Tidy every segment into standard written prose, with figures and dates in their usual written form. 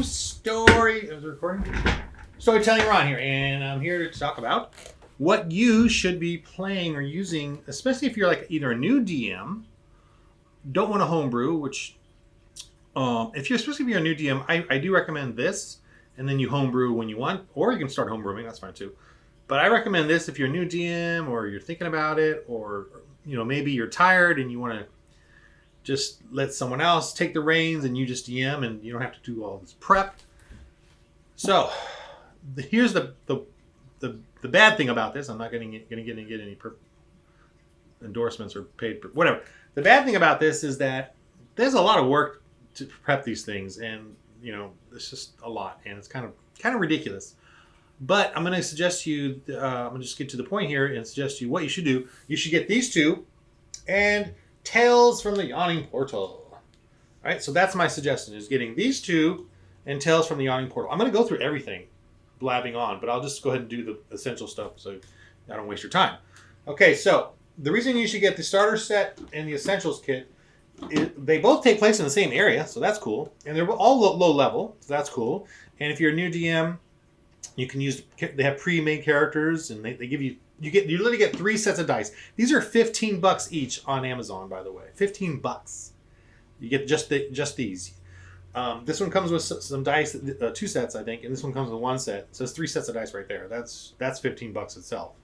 Is it recording? Storytelling Ron here, and I'm here to talk about what you should be playing or using, especially if you're like either a new DM, don't want to homebrew, which especially if you're a new DM, I do recommend this, and then you homebrew when you want, or you can start homebrewing, that's fine too. But I recommend this if you're a new DM or you're thinking about it, or maybe you're tired and you want to just let someone else take the reins and you just DM and you don't have to do all this prep. So here's the bad thing about this. I'm not going to get any endorsements or paid, whatever. The bad thing about this is that there's a lot of work to prep these things, and it's just a lot, and it's kind of ridiculous. But I'm going to suggest you. I'm going to just get to the point here and suggest you what you should do. You should get these two, and Tales from the Yawning Portal. All right, so that's my suggestion: is getting these two and Tales from the Yawning Portal. I'm going to go through everything, blabbing on, but I'll just go ahead and do the essential stuff so I don't waste your time. Okay, so the reason you should get the starter set and the essentials kit, they both take place in the same area, so that's cool, and they're all low level, so that's cool. And if you're a new DM, you can use. They have pre-made characters, and they give you. You literally get 3 sets of dice. These are $15 each on Amazon, by the way. $15. You get just these. This one comes with some dice, 2 sets, I think, and this one comes with 1 set. So it's 3 sets of dice right there. That's $15 itself,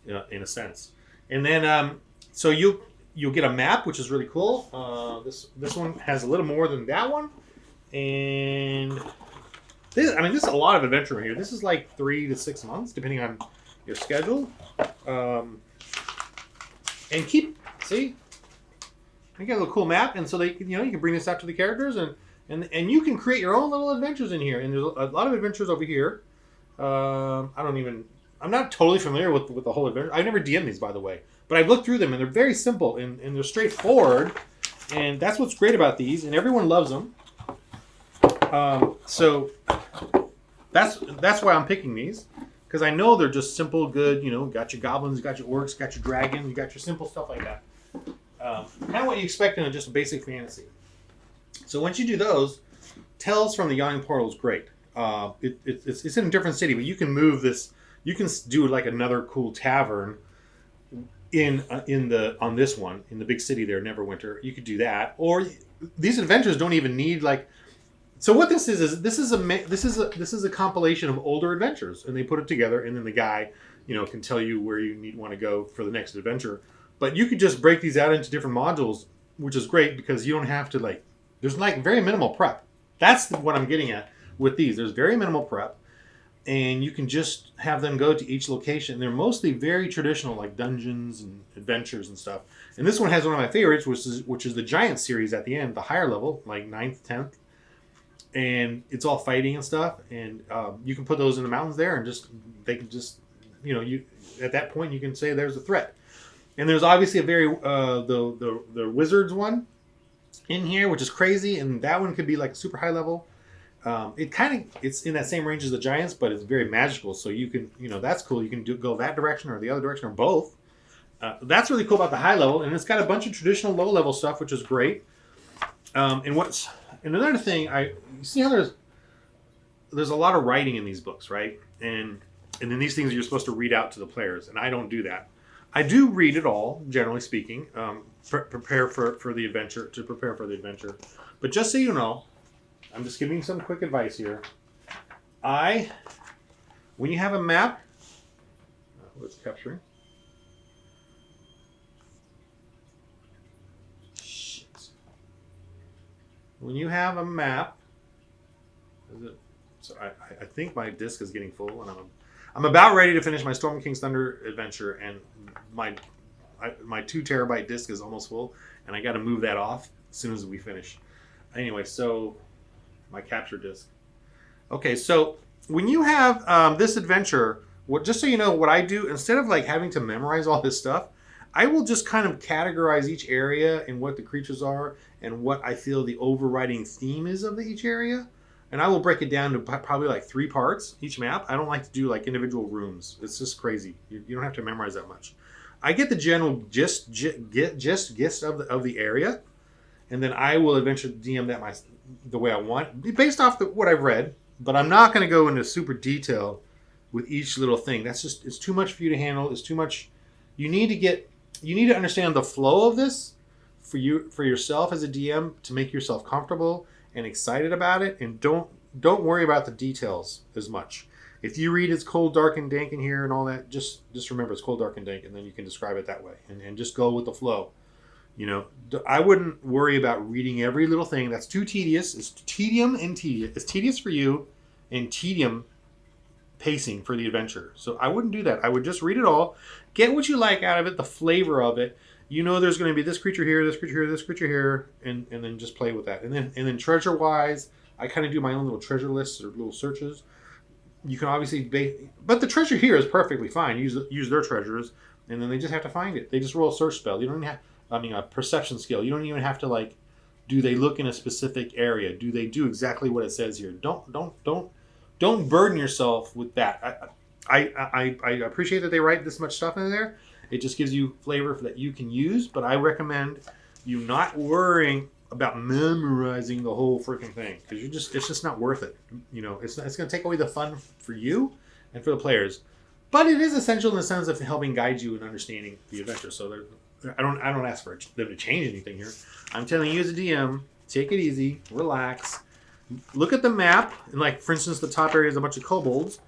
in a sense. And then so you'll get a map, which is really cool. This one has a little more than that one, and this is a lot of adventure here. This is like 3 to 6 months, depending on your schedule. And see, you got a little cool map, and so you can bring this out to the characters, and you can create your own little adventures in here. And there's a lot of adventures over here. I'm not totally familiar with the whole adventure. I've never DM'd these, by the way, but I've looked through them, and they're very simple and they're straightforward, and that's what's great about these, and everyone loves them. So that's why I'm picking these. Because I know they're just simple, good, got your goblins, got your orcs, got your dragon, you got your simple stuff like that. Kind of what you expect in just a basic fantasy. So once you do those, Tales from the Yawning Portal is great. It's in a different city, but you can move this. You can do like another cool tavern on this one in the big city there, Neverwinter. You could do that, or these adventures don't even need like. So what this is a compilation of older adventures, and they put it together, and then the guy, can tell you where you want to go for the next adventure. But you could just break these out into different modules, which is great because you don't have to there's very minimal prep. That's what I'm getting at with these. There's very minimal prep, and you can just have them go to each location. They're mostly very traditional, like dungeons and adventures and stuff. And this one has one of my favorites, which is the Giant series at the end, the higher level, like 9th, 10th. And it's all fighting and stuff, and you can put those in the mountains there, and they can just, you at that point you can say there's a threat. And there's obviously a very the wizards one in here, which is crazy, and that one could be like super high level. It's in that same range as the giants, but it's very magical. So you can that's cool. You can go that direction or the other direction or both. That's really cool about the high level, and it's got a bunch of traditional low level stuff, which is great. And another thing, you see how there's a lot of writing in these books, right? And then these things you're supposed to read out to the players, and I don't do that. I do read it all, generally speaking, prepare for the adventure. But just so you know, I'm just giving some quick advice here. When you have a map, what's capturing? When you have a map, I think my disc is getting full, and I'm about ready to finish my Storm King's Thunder adventure, and my 2 terabyte disc is almost full, and I got to move that off as soon as we finish. Anyway, so my capture disc. Okay, so when you have this adventure, just so you know what I do, instead of having to memorize all this stuff, I will just kind of categorize each area and what the creatures are and what I feel the overriding theme is of each area. And I will break it down to probably 3 parts, each map. I don't like to do individual rooms. It's just crazy. You don't have to memorize that much. I get the general gist of the area, and then I will eventually DM that the way I want, based off what I've read. But I'm not going to go into super detail with each little thing. That's just, it's too much for you to handle. It's too much. You need to understand the flow of this for yourself as a DM to make yourself comfortable and excited about it, and don't worry about the details as much. If you read it's cold, dark, and dank in here and all that, just remember it's cold, dark, and dank, and then you can describe it that way, and just go with the flow. I wouldn't worry about reading every little thing. That's too tedious. It's tedium and tedious. It's tedious for you, and tedium pacing for the adventure. So I wouldn't do that. I would just read it all, get what you like out of it, the flavor of it. There's going to be this creature here, this creature here, this creature here, and then just play with that. And then treasure wise, I kind of do my own little treasure lists or little searches. You can obviously but the treasure here is perfectly fine. Use their treasures, and then they just have to find it. They just roll a search spell. You don't even have, a perception skill. You don't even have to do they look in a specific area? Do they do exactly what it says here? Don't burden yourself with that. I appreciate that they write this much stuff in there. It just gives you flavor that you can use, but I recommend you not worrying about memorizing the whole freaking thing, because it's just not worth it. It's going to take away the fun for you and for the players. But it is essential in the sense of helping guide you in understanding the adventure. So I don't ask for them to change anything here. I'm telling you as a DM, take it easy, relax, look at the map, and for instance, the top area is a bunch of kobolds.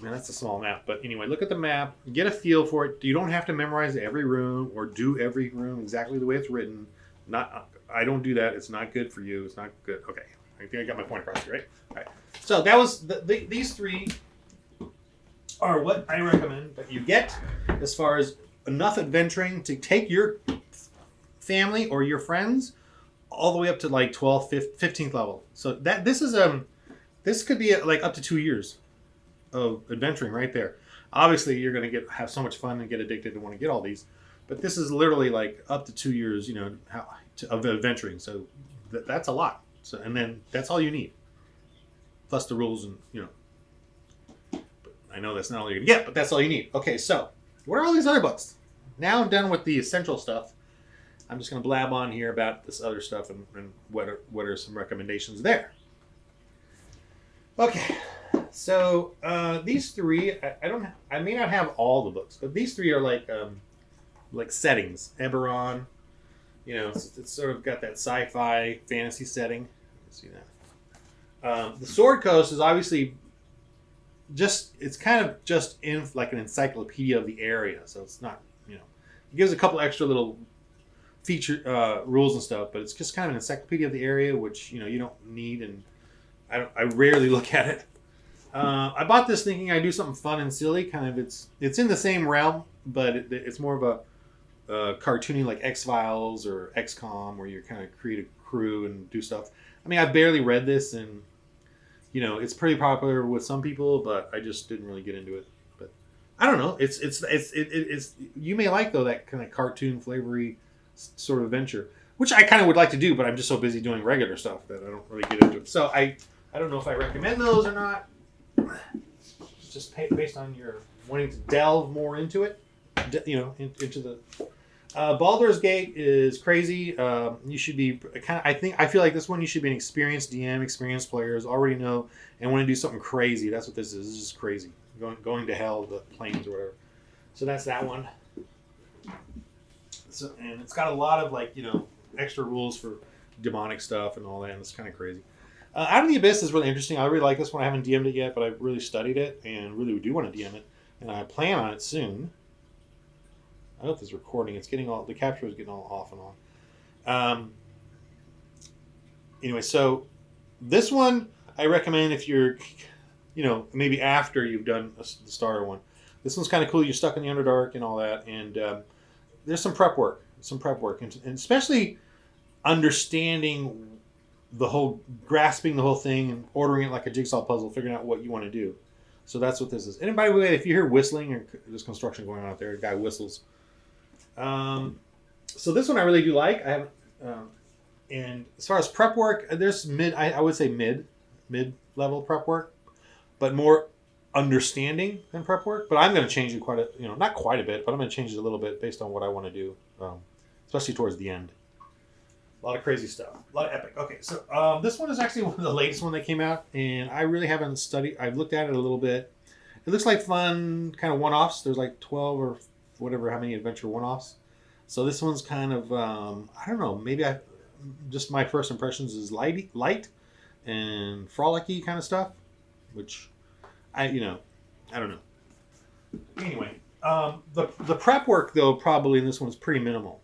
Man, that's a small map. But anyway, look at the map, get a feel for it. You don't have to memorize every room or do every room exactly the way it's written. I don't do that. It's not good for you. It's not good. Okay, I think I got my point across here, right? All right. So that was these three are what I recommend that you get as far as enough adventuring to take your family or your friends all the way up to 12th, 15th level. So this could be up to 2 years of adventuring right there. Obviously, you're going to have so much fun and get addicted and want to get all these, but this is literally up to 2 years, of adventuring. So that's a lot. So, and then that's all you need, plus the rules and But I know that's not all you're gonna get, but that's all you need. Okay, so what are all these other books? Now I'm done with the essential stuff. I'm just gonna blab on here about this other stuff and what are some recommendations there. Okay, so these three, I may not have all the books, but these three are like settings. Eberron, it's sort of got that sci-fi fantasy setting. Let's see that. The Sword Coast is obviously it's kind of just in an encyclopedia of the area, so it's not, it gives a couple extra little feature rules and stuff, but it's just kind of an encyclopedia of the area, which you don't need, and I rarely look at it. I bought this thinking I'd do something fun and silly. Kind of, it's in the same realm, but it's more of a cartoony like X-Files or XCOM, where you kind of create a crew and do stuff. I mean, I've barely read this, and it's pretty popular with some people, but I just didn't really get into it. But I don't know. It's you may like though that kind of cartoon flavory sort of adventure, which I kind of would like to do, but I'm just so busy doing regular stuff that I don't really get into it. So I don't know if I recommend those or not. Just based on your wanting to delve more into it, into the Baldur's Gate is crazy. You should be I feel like this one you should be an experienced DM, experienced players, already know and want to do something crazy. That's what this is. This is just crazy. Going to hell, the planes or whatever. So that's that one. So, and it's got a lot of extra rules for demonic stuff and all that, and it's kind of crazy. Out of the Abyss is really interesting. I really like this one. I haven't DM'd it yet, but I really studied it and really do want to DM it, and I plan on it soon. I hope this recording. The capture is getting all off and on. Anyway, so this one I recommend if you're, maybe after you've done the starter one. This one's kind of cool. You're stuck in the Underdark and all that, and there's some prep work, and especially understanding grasping the whole thing and ordering it like a jigsaw puzzle, figuring out what you want to do. So that's what this is. And by the way, if you hear whistling or there's construction going on out there, a guy whistles. So this one I really do like. I haven't, and as far as prep work, there's I would say mid level prep work, but more understanding than prep work. But I'm going to change it not quite a bit, but I'm going to change it a little bit based on what I want to do, especially towards the end. A lot of crazy stuff. A lot of epic. Okay, so this one is actually one of the latest one that came out, and I really haven't studied. I've looked at it a little bit. It looks like fun, kind of one-offs. There's like 12 or whatever, how many adventure one-offs. So this one's kind of, I don't know, maybe just my first impressions is light and frolicky kind of stuff, which I don't know. Anyway, the prep work though probably in this one is pretty minimal.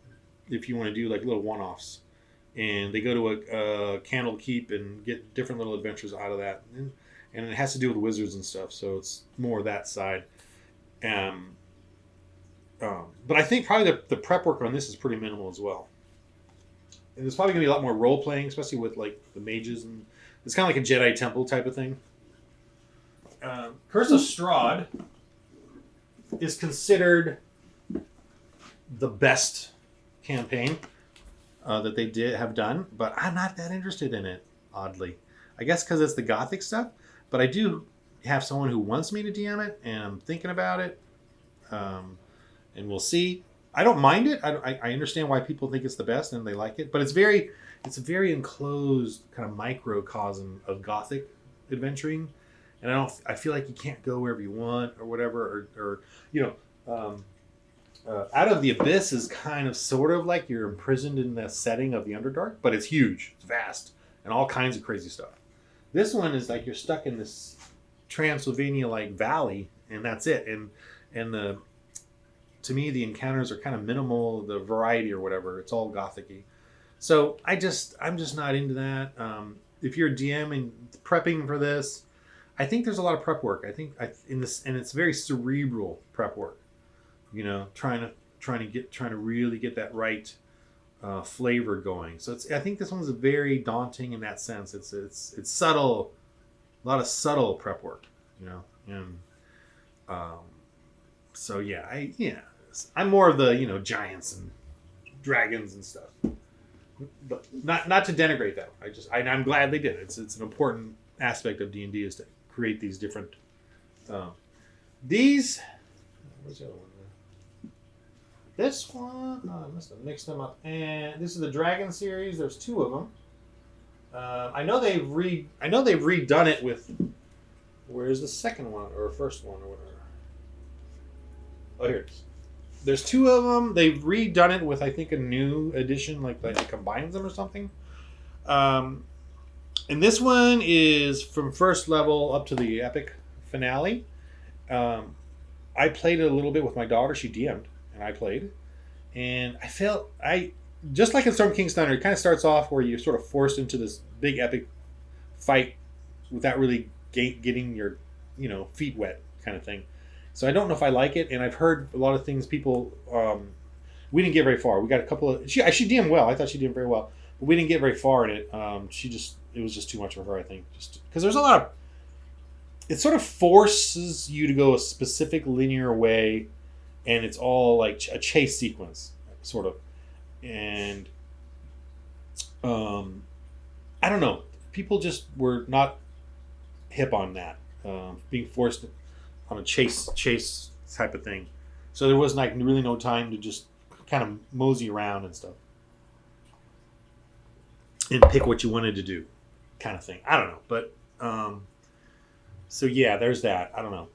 If you want to do like little one-offs, and they go to a Candle Keep and get different little adventures out of that, and it has to do with wizards and stuff, so it's more that side. Um, but I think probably the prep work on this is pretty minimal as well. And there's probably gonna be a lot more role playing, especially with like the mages, and it's kind of like a Jedi Temple type of thing. Curse of Strahd is considered the best campaign that they have done, but I'm not that interested in it. Oddly, I guess because it's the Gothic stuff. But I do have someone who wants me to DM it, and I'm thinking about it. And we'll see. I don't mind it. I understand why people think it's the best and they like it, but it's a very enclosed kind of microcosm of Gothic adventuring, and I feel like you can't go wherever you want or whatever, or Out of the Abyss is kind of sort of like you're imprisoned in the setting of the Underdark, but it's huge, it's vast, and all kinds of crazy stuff. This one is like you're stuck in this Transylvania like valley, and that's it. And to me the encounters are kind of minimal, the variety or whatever. It's all gothicy. So I'm just not into that. If you're a DM and prepping for this, I think there's a lot of prep work. I think in this, and it's very cerebral prep work. Trying to really get that right flavor going. So I think this one's very daunting in that sense. It's subtle, a lot of subtle prep work, and so I'm more of the giants and dragons and stuff, but not to denigrate that. I'm glad they did it. It's an important aspect of D&D is to create these different these. Where's the other one? This one, I must have mixed them up. And this is the Dragon series. There's two of them. I know they've redone it with. Where's the second one or first one or whatever? Oh, here it is. There's two of them. They've redone it with I think a new edition, like it combines them or something. And this one is from first level up to the epic finale. I played it a little bit with my daughter. She DM'd. And I played, and I just like in Storm King's Thunder, it kind of starts off where you're sort of forced into this big epic fight without really getting your feet wet kind of thing. So I don't know if I like it, and I've heard a lot of things. People, we didn't get very far. We got a couple of she DM'd well. I thought she did very well, but we didn't get very far in it. It was just too much for her. I think just because there's a lot of it sort of forces you to go a specific linear way. And it's all like a chase sequence, sort of. And I don't know. People just were not hip on that, being forced on a chase type of thing. So there was like really no time to just kind of mosey around and stuff and pick what you wanted to do, kind of thing. I don't know, but so yeah, there's that. I don't know.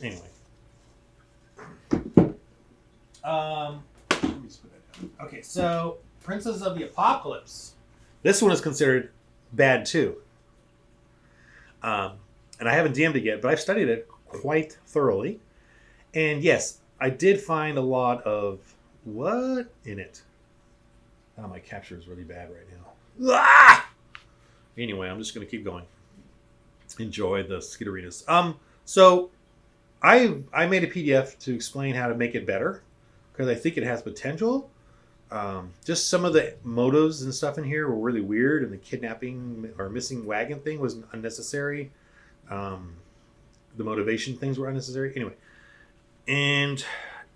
Anyway. Okay, so Princess of the Apocalypse. This one is considered bad too. And I haven't DM'd it yet, but I've studied it quite thoroughly. And yes, I did find a lot of what in it. Oh, my capture is really bad right now. Ah! Anyway, I'm just going to keep going. Enjoy the skiderinas. So I made a PDF to explain how to make it better because I think it has potential. Just some of the motives and stuff in here were really weird, and the kidnapping or missing wagon thing was unnecessary. The motivation things were unnecessary. Anyway, and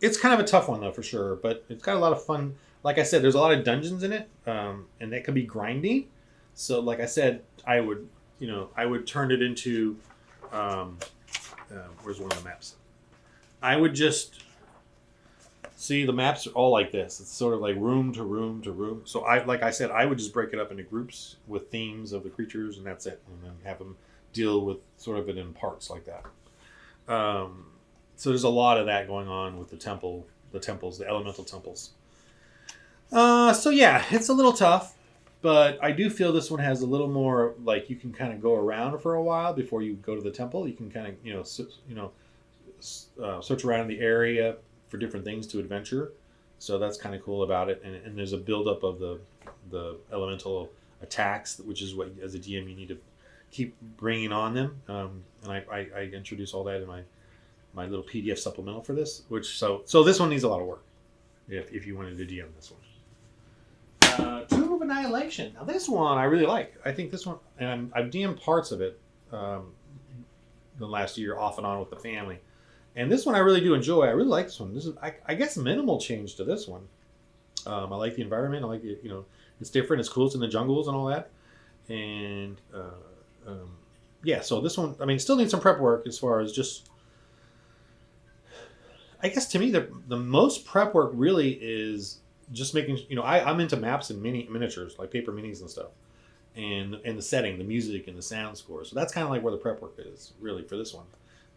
it's kind of a tough one though for sure, but it's got a lot of fun. Like I said, there's a lot of dungeons in it, and that can be grindy. So, like I said, I would turn it into. Where's one of the maps? I would just See, the maps are all like this. It's sort of like room to room to room. So like I said, I would just break it up into groups with themes of the creatures, and that's it, and then have them deal with sort of it in parts like that. So there's a lot of that going on with the temples, the elemental temples. So yeah, it's a little tough, but I do feel this one has a little more like you can kind of go around for a while before you go to the temple. You can kind of search around in the area for different things to adventure. So that's kind of cool about it. And there's a buildup of the elemental attacks, which is what as a DM you need to keep bringing on them. And I introduce all that in my little PDF supplemental for this. So this one needs a lot of work if you wanted to DM this one. Tomb of Annihilation. Now this one I really like. I think this one, and I've DM'd parts of it the last year off and on with the family. And this one I really do enjoy. I really like this one. This is, I guess, minimal change to this one. I like the environment. I like it. It's different. It's cool. It's in the jungles and all that. And yeah, so this one, I mean, still needs some prep work as far as just. I guess to me the most prep work really is just making. I'm into maps and miniatures like paper minis and stuff, and the setting, the music, and the sound score. So that's kind of like where the prep work is really for this one.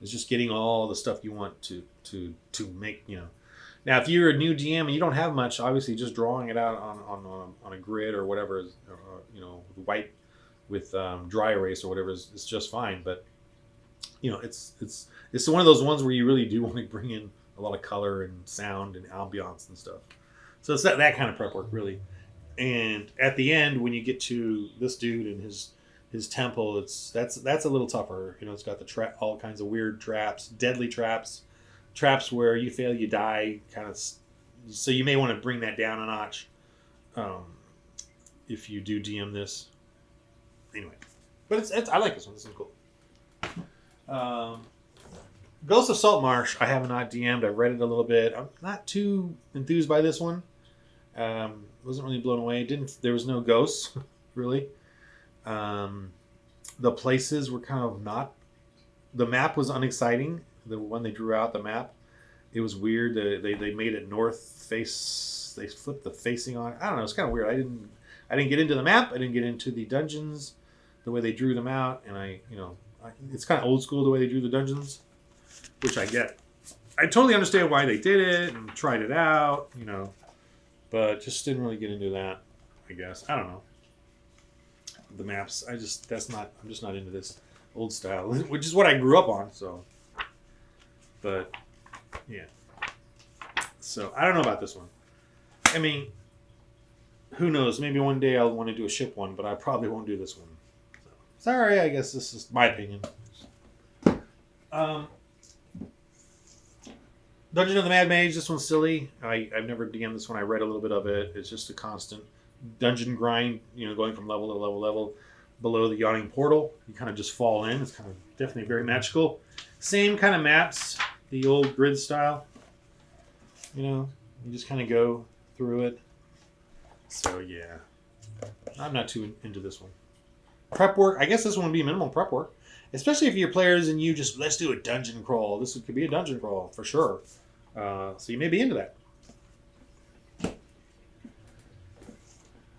It's just getting all the stuff you want to make. Now, if you're a new DM and you don't have much, obviously just drawing it out on a grid or whatever is, white with dry erase or whatever is just fine. But it's one of those ones where you really do want to bring in a lot of color and sound and ambiance and stuff. So it's that kind of prep work really. And at the end, when you get to this dude and his temple, that's a little tougher. It's got all kinds of weird traps, deadly traps where you fail, you die, kind of. So you may want to bring that down a notch if you do DM this. Anyway, but I like this one. This is cool. Ghost of Saltmarsh, I have not DM'd. I've read it a little bit. I'm not too enthused by this one. Wasn't really blown away. There was no ghosts really. The places were kind of not. The map was unexciting. The one they drew out, the map, it was weird. They made it north face. They flipped the facing on. I don't know. It's kind of weird. I didn't get into the map. I didn't get into the dungeons, the way they drew them out, and it's kind of old school the way they drew the dungeons, which I get. I totally understand why they did it and tried it out, but just didn't really get into that. I guess I don't know. The maps, I'm just not into this old style, which is what I grew up on. So, but yeah. So I don't know about this one. I mean, who knows? Maybe one day I'll want to do a ship one, but I probably won't do this one. So, sorry, I guess this is my opinion. Dungeon of the Mad Mage. This one's silly. I've never DM'd this one. I read a little bit of it. It's just a constant dungeon grind, going from level to level below the yawning portal. You kind of just fall in. It's kind of definitely very magical. Same kind of maps, the old grid style. You just kind of go through it. So yeah, I'm not too into this one. Prep work, I guess this one would be minimal prep work, especially if you're players and you just let's do a dungeon crawl. This could be a dungeon crawl for sure. So you may be into that.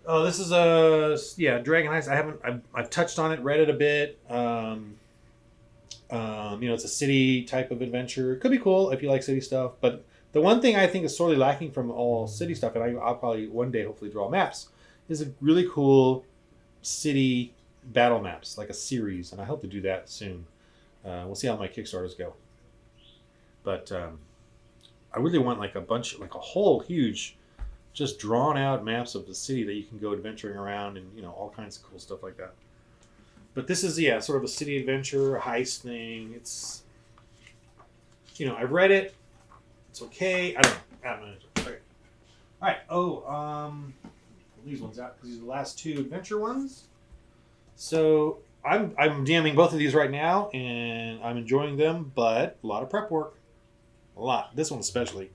Oh, this is Dragon Heist. I've touched on it, read it a bit. It's a city type of adventure. It could be cool if you like city stuff. But the one thing I think is sorely lacking from all city stuff, and I'll probably one day hopefully draw maps, is a really cool city battle maps, like a series. And I hope to do that soon. We'll see how my Kickstarters go. But I really want like a whole huge, just drawn out maps of the city that you can go adventuring around and, all kinds of cool stuff like that. But this is, sort of a city adventure, a heist thing. It's, I've read it. It's okay. I don't know. Okay. All right. Pull these ones out because these are the last two adventure ones. So I'm DMing both of these right now, and I'm enjoying them, but a lot of prep work. A lot. This one especially.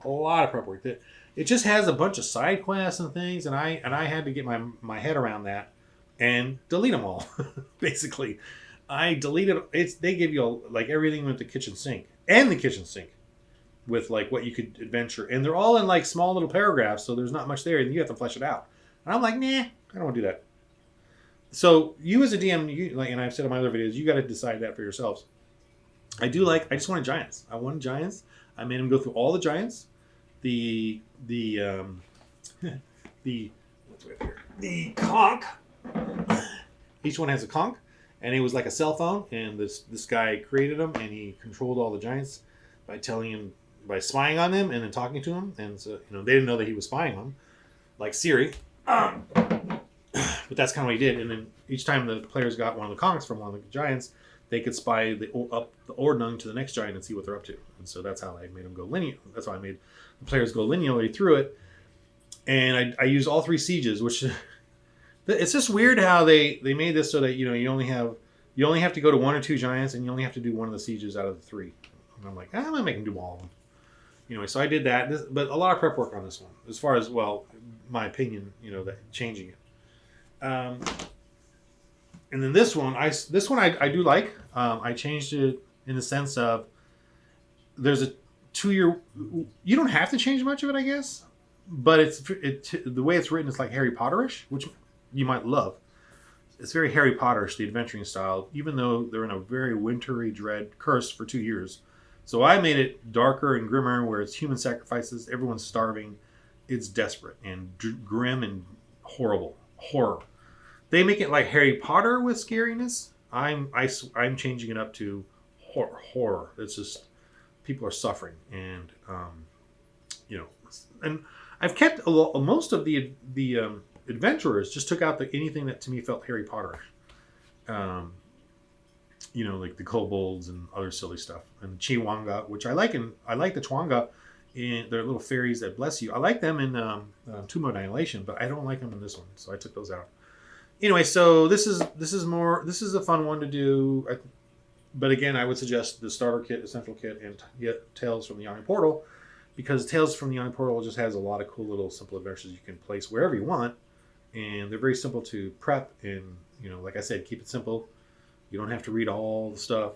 A lot of prep work. It just has a bunch of side quests and things, and I had to get my head around that and delete them all. Basically, I deleted. They give you like everything with the kitchen sink and the kitchen sink. with like what you could adventure, and they're all in like small little paragraphs, so there's not much there, and you have to flesh it out. And I'm like, nah, I don't want to do that. So you as a DM, like, and I've said in my other videos, you got to decide that for yourselves. I just wanted giants. I wanted giants. I made them go through all the giants. The the what's right here? The conch. Each one has a conch, and it was like a cell phone. And this guy created them, and he controlled all the giants by spying on them and then talking to them. And so they didn't know that he was spying on them, like Siri. But that's kind of what he did. And then each time the players got one of the conchs from one of the giants, they could spy up the Ordnung to the next giant and see what they're up to. And so that's how I made them go linear. That's how I made the players go linearly through it. And I used all 3 sieges, which it's just weird how they made this so that you only have to go to 1 or 2 giants, and you only have to do 1 of the sieges out of the 3. And I'm like, I'm gonna make them do all of them. Anyway, so I did that, but a lot of prep work on this one, as far as my opinion, that changing it. And then this one I do like. I changed it in the sense of there's a 2-year. You don't have to change much of it, I guess, but the way it's written is like Harry Potterish, which you might love. It's very Harry Potterish, the adventuring style, even though they're in a very wintry dread curse for 2 years. So I made it darker and grimmer, where it's human sacrifices, everyone's starving, it's desperate and grim and horrible. Horror. They make it like Harry Potter with scariness. I'm changing it up to horror. It's just people are suffering, and and I've kept most of the adventurers. Just took out anything that to me felt Harry Potter. Like the kobolds and other silly stuff, and Chiwanga, which I like, and I like the Chwanga. And they're little fairies that bless you. I like them in Tomb of Annihilation, but I don't like them in this one, so I took those out. Anyway, so this is a fun one to do. But again, I would suggest the starter kit, essential kit, and Tales from the Yawning Portal, because Tales from the Yawning Portal just has a lot of cool little simple adventures you can place wherever you want, and they're very simple to prep. And like I said, keep it simple. You don't have to read all the stuff.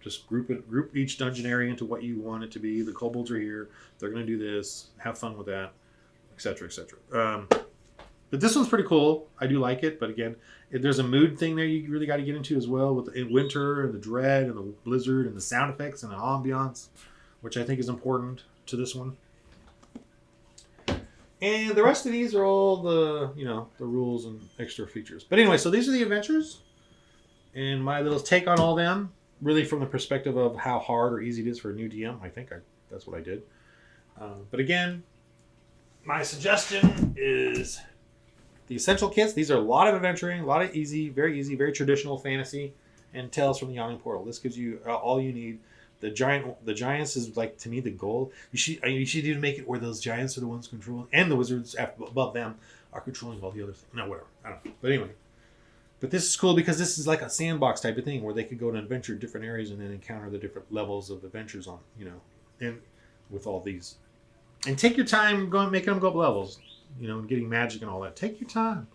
Just group each dungeon area into what you want it to be. The kobolds are here. They're going to do this. Have fun with that, etc., etc. But this one's pretty cool. I do like it. But again, there's a mood thing there you really got to get into as well, with the winter and the dread and the blizzard and the sound effects and the ambiance, which I think is important to this one. And the rest of these are all the the rules and extra features. But anyway, so these are the adventures and my little take on all them. Really from the perspective of how hard or easy it is for a new DM. I think that's what I did. But again, my suggestion is the essential kits. These are a lot of adventuring, a lot of easy, very traditional fantasy, and Tales from the Yawning Portal. This gives you all you need. The giants is like, to me, the goal. You should even make it where those giants are the ones controlling, and the wizards above them are controlling all the other things. No, whatever. I don't know. But anyway. But this is cool because this is like a sandbox type of thing where they could go and adventure different areas and then encounter the different levels of adventures on, and with all these. And take your time making them go up levels, and getting magic and all that. Take your time.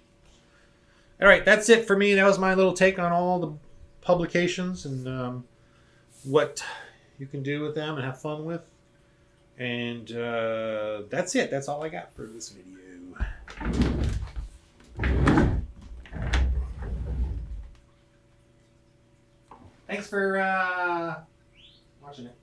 All right, that's it for me. That was my little take on all the publications and what you can do with them and have fun with. And that's it. That's all I got for this video. Thanks for watching it.